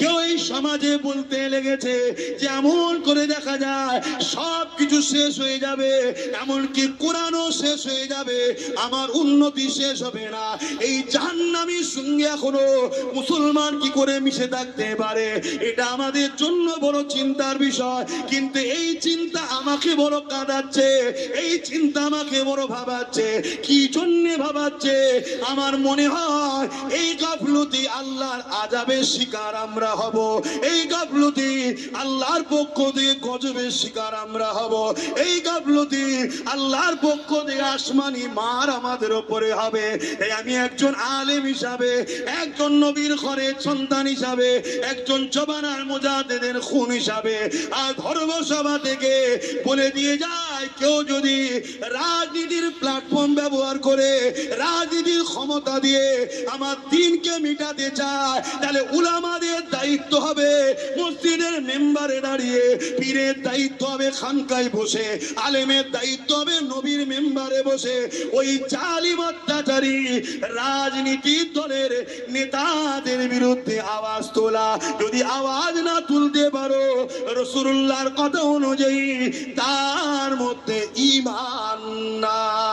কেউ এই সমাজে বলতে লেগেছে যে এমন করে দেখা যায় সব কিছু শেষ হয়ে যাবে, এমনকি কোরআনও শেষ হয়ে যাবে, আমার উন্নতি শেষ হবে না। এই জাহান্নামীর সঙ্গে এখনো মুসলমান কি করে মিশে থাকতে পারে? এটা আমাদের জন্য বড় চিন্তার বিষয়। কিন্তু এই চিন্তা আমাকে বড় কাঁদাচ্ছে, এই চিন্তা আমাকে বড় ভাবাচ্ছে। কি জন্যে ভাবাচ্ছে? আমার মনে হয় এই গাফলতি আল্লাহর আযাবের শিকার আমরা হব, এই গাফলতি আল্লাহর পক্ষ থেকে গজবের শিকার আমরা হব, এই গাফলতি আল্লাহর পক্ষ থেকে আসমানি মার আমাদের উপরে হবে। এই আমি একজন আলেম হিসাবে, একজন নবীর ঘরের সন্তান হিসাবে, একজন জবানার মুজাদ্দিদের খুন হিসাবে আর ধর্মসভা থেকে বলে দিয়ে যায়, কেউ যদি রাজনীতির প্ল্যাটফর্ম ব্যবহার করে রাজনীতির ক্ষমতা দিয়ে আমার দিনকে মিটাতে চায়, তাহলে উলামাদের দায়িত্ব হবে মসজিদের মেম্বারে দাঁড়িয়ে, পীরের দায়িত্ব হবে খানকায় বসে, আলেমের দায়িত্ব হবে নবীর মেম্বারে বসে ওই জালিম অত্যাচারী রাজনীতির দলের নেতাদের বিরুদ্ধে আওয়াজ তোলা। যদি আওয়াজ না তুলতে পারো রাসূলুল্লাহর কথা অনুযায়ী, তার মধ্যে ঈমান নাই।